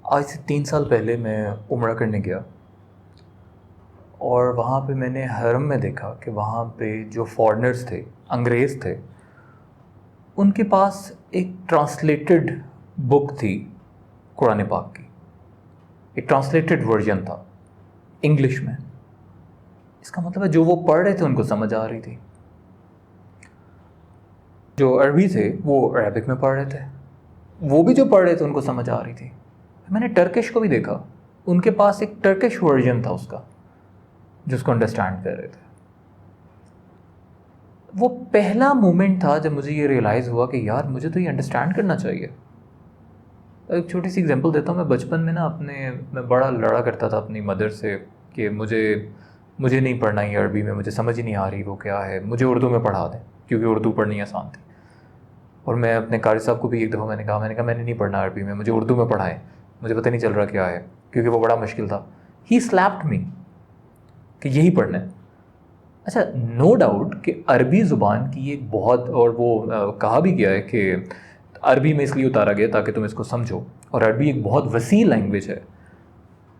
آج سے 3 سال پہلے میں عمرہ کرنے گیا اور وہاں پہ میں نے حرم میں دیکھا کہ وہاں پہ جو فارنرز تھے، انگریز تھے، ان کے پاس ایک ٹرانسلیٹڈ بک تھی قرآن پاک کی، ایک ٹرانسلیٹڈ ورژن تھا انگلش میں۔ اس کا مطلب ہے جو وہ پڑھ رہے تھے ان کو سمجھ آ رہی تھی، جو عربی تھے وہ عربک میں پڑھ رہے تھے، وہ بھی جو پڑھ رہے تھے ان کو سمجھ آ رہی تھی۔ میں نے ٹرکش کو بھی دیکھا، ان کے پاس ایک ٹرکش ورژن تھا اس کا، جس کو انڈرسٹینڈ کر رہے تھے۔ وہ پہلا مومنٹ تھا جب مجھے یہ ریئلائز ہوا کہ یار مجھے تو یہ انڈرسٹینڈ کرنا چاہیے۔ ایک چھوٹی سی اگزامپل دیتا ہوں، میں بچپن میں میں بڑا لڑا کرتا تھا اپنی مدر سے کہ مجھے نہیں پڑھنا یہ عربی میں، مجھے سمجھ ہی نہیں آ رہی وہ کیا ہے، مجھے اردو میں پڑھا دیں، کیونکہ اردو پڑھنی آسان تھی۔ اور میں اپنے قاری صاحب کو بھی ایک دفعہ میں نے کہا میں نے نہیں پڑھنا عربی میں، مجھے اردو میں پڑھائیں، مجھے پتہ نہیں چل رہا کیا ہے، کیونکہ وہ بڑا مشکل تھا۔ ہی سلیپڈ می کہ یہی پڑھنا ہے۔ اچھا، نو ڈاؤٹ کہ عربی زبان کی ایک بہت، اور وہ کہا بھی گیا ہے کہ عربی میں اس لیے اتارا گیا تاکہ تم اس کو سمجھو، اور عربی ایک بہت وسیع لینگویج ہے۔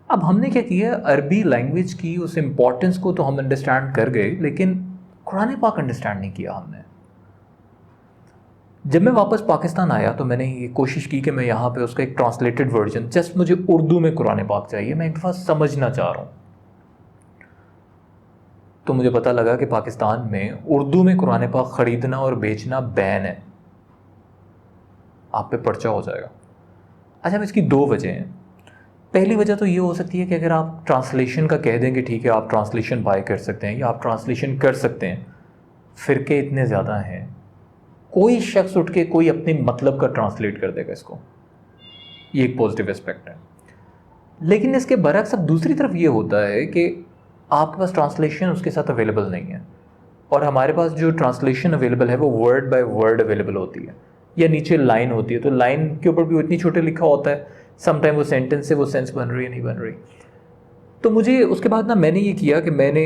اب ہم نے کیا کیا، عربی لینگویج کی اس امپورٹنس کو تو ہم انڈرسٹینڈ کر گئے، لیکن قرآن پاک انڈرسٹینڈ نہیں کیا ہم نے۔ جب میں واپس پاکستان آیا تو میں نے یہ کوشش کی کہ میں یہاں پہ اس کا ایک ٹرانسلیٹڈ ورژن، جسٹ مجھے اردو میں قرآن پاک چاہیے، میں ایک دفعہ سمجھنا چاہ رہا ہوں۔ تو مجھے پتہ لگا کہ پاکستان میں اردو میں قرآن پاک خریدنا اور بیچنا بین ہے، آپ پہ پرچہ ہو جائے گا۔ اچھا، اب اس کی 2 وجہ ہیں۔ پہلی وجہ تو یہ ہو سکتی ہے کہ اگر آپ ٹرانسلیشن کا کہہ دیں کہ ٹھیک ہے آپ ٹرانسلیشن بائی کر سکتے ہیں یا آپ ٹرانسلیشن کر سکتے ہیں، فرقے اتنے زیادہ ہیں، کوئی شخص اٹھ کے کوئی اپنے مطلب کا ٹرانسلیٹ کر دے گا اس کو، یہ ایک پازیٹیو اسپیکٹ ہے۔ لیکن اس کے برعکس اب دوسری طرف یہ ہوتا ہے کہ آپ کے پاس ٹرانسلیشن اس کے ساتھ اویلیبل نہیں ہے، اور ہمارے پاس جو ٹرانسلیشن اویلیبل ہے وہ ورڈ بائی ورڈ اویلیبل ہوتی ہے، یا نیچے لائن ہوتی ہے، تو لائن کے اوپر بھی اتنی چھوٹے لکھا ہوتا ہے، سم ٹائم وہ سینٹنس سے وہ سینس بن رہی ہے نہیں بن رہی۔ تو مجھے اس کے بعد میں نے یہ کیا کہ میں نے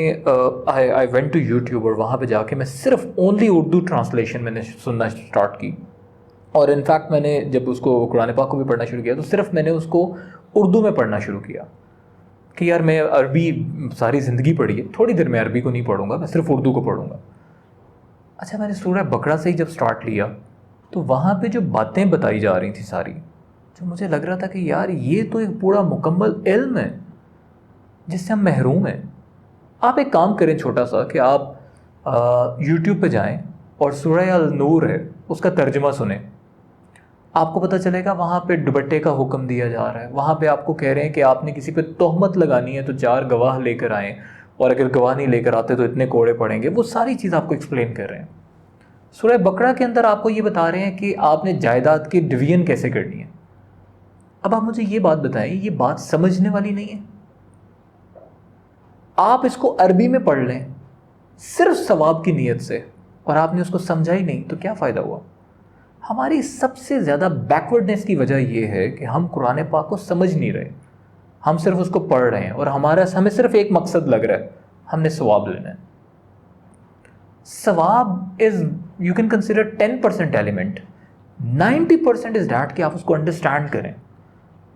آئی وینٹ ٹو یوٹیوب، اور وہاں پہ جا کے میں صرف اونلی اردو ٹرانسلیشن میں نے سننا اسٹارٹ کی، اور انفیکٹ میں نے جب اس کو قرآن پاک کو بھی پڑھنا شروع کیا تو صرف میں نے اس کو اردو میں پڑھنا شروع کیا کہ یار میں عربی ساری زندگی پڑھی ہے، تھوڑی دیر میں عربی کو نہیں پڑھوں گا، میں صرف اردو کو پڑھوں گا۔ اچھا، میں نے سورہ بقرہ سے ہی جب سٹارٹ لیا تو وہاں پہ جو باتیں بتائی جا رہی تھیں ساری، جو مجھے لگ رہا تھا کہ یار یہ تو ایک پورا مکمل علم ہے جس سے ہم محروم ہیں۔ آپ ایک کام کریں چھوٹا سا کہ آپ یوٹیوب پہ جائیں اور سورہ النور ہے اس کا ترجمہ سنیں، آپ کو پتہ چلے گا وہاں پہ دوپٹے کا حکم دیا جا رہا ہے، وہاں پہ آپ کو کہہ رہے ہیں کہ آپ نے کسی پہ تہمت لگانی ہے تو 4 گواہ لے کر آئیں، اور اگر گواہ نہیں لے کر آتے تو اتنے کوڑے پڑیں گے، وہ ساری چیز آپ کو ایکسپلین کر رہے ہیں۔ سورہ بقرہ کے اندر آپ کو یہ بتا رہے ہیں کہ آپ نے جائیداد کی ڈویژن کیسے کرنی ہے۔ اب آپ مجھے یہ بات بتائیں، یہ بات سمجھنے والی نہیں ہے؟ آپ اس کو عربی میں پڑھ لیں صرف ثواب کی نیت سے، اور آپ نے اس کو سمجھا ہی نہیں تو کیا فائدہ ہوا؟ ہماری سب سے زیادہ بیکورڈنیس کی وجہ یہ ہے کہ ہم قرآن پاک کو سمجھ نہیں رہے، ہم صرف اس کو پڑھ رہے ہیں، اور ہمیں صرف ایک مقصد لگ رہا ہے، ہم نے ثواب لینا ہے۔ ثواب is, you can consider 10% element, 90% is that کہ آپ اس کو انڈرسٹینڈ کریں۔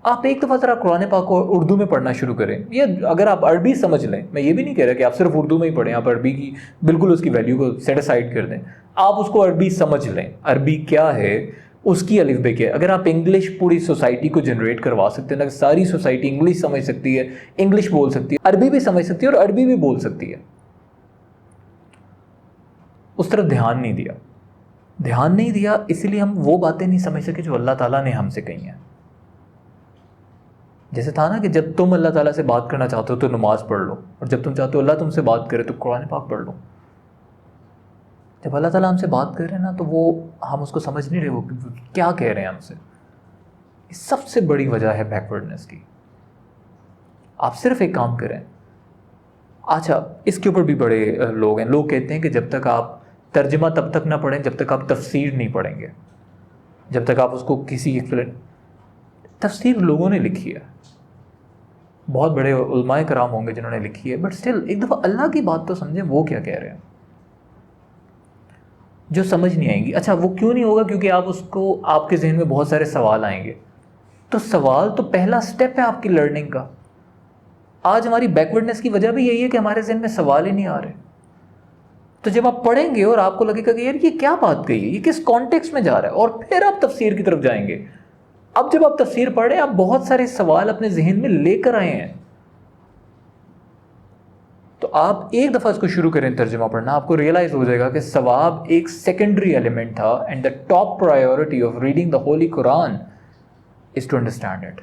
آپ ایک دفعہ ذرا قرآن پاک کو اردو میں پڑھنا شروع کریں، یا اگر آپ عربی سمجھ لیں، میں یہ بھی نہیں کہہ رہا کہ آپ صرف اردو میں ہی پڑھیں، آپ عربی کی بالکل اس کی ویلیو کو سیٹ اسائڈ کر دیں، آپ اس کو عربی سمجھ لیں، عربی کیا ہے، اس کی الف بے کیا ہے۔ اگر آپ انگلش پوری سوسائٹی کو جنریٹ کروا سکتے ہیں نا، ساری سوسائٹی انگلش سمجھ سکتی ہے، انگلش بول سکتی ہے، عربی بھی سمجھ سکتی ہے اور عربی بھی بول سکتی ہے، اس طرف دھیان نہیں دیا، اسی لیے ہم وہ باتیں نہیں سمجھ سکے جو اللہ تعالیٰ نے ہم سے کہی ہیں۔ جیسے تھا نا کہ جب تم اللہ تعالیٰ سے بات کرنا چاہتے ہو تو نماز پڑھ لو، اور جب تم چاہتے ہو اللہ تم سے بات کرے تو قرآن پاک پڑھ لو۔ جب اللہ تعالیٰ ہم سے بات کر رہے ہیں نا تو وہ ہم اس کو سمجھ نہیں رہے وہ کیا کہہ رہے ہیں ہم سے۔ یہ سب سے بڑی وجہ ہے بیکورڈنیس کی۔ آپ صرف ایک کام کریں، اچھا اس کے اوپر بھی بڑے لوگ ہیں، لوگ کہتے ہیں کہ جب تک آپ ترجمہ تب تک نہ پڑھیں جب تک آپ تفسیر نہیں پڑھیں گے، جب تک آپ اس کو کسی تفسیر لوگوں نے لکھی ہے، بہت بڑے علماء کرام ہوں گے جنہوں نے لکھی ہے، بٹ اسٹل ایک دفعہ اللہ کی بات تو سمجھیں وہ کیا کہہ رہے ہیں، جو سمجھ نہیں آئیں گی۔ اچھا وہ کیوں نہیں ہوگا؟ کیونکہ آپ اس کو، آپ کے ذہن میں بہت سارے سوال آئیں گے، تو سوال تو پہلا سٹیپ ہے آپ کی لرننگ کا. آج ہماری بیکورڈنس کی وجہ بھی یہی ہے کہ ہمارے ذہن میں سوال ہی نہیں آ رہے. تو جب آپ پڑھیں گے اور آپ کو لگے گا کہ یار یہ کیا بات کہی ہے, یہ کس کانٹیکسٹ میں جا رہا ہے, اور پھر آپ تفسیر کی طرف جائیں گے. اب جب آپ تفسیر پڑھ رہے ہیں, آپ بہت سارے سوال اپنے ذہن میں لے کر آئے ہیں. تو آپ ایک دفعہ اس کو شروع کریں ترجمہ پڑھنا, آپ کو ریئلائز ہو جائے گا کہ ثواب ایک سیکنڈری ایلیمنٹ تھا, and the top priority of reading the holy Quran is to understand it.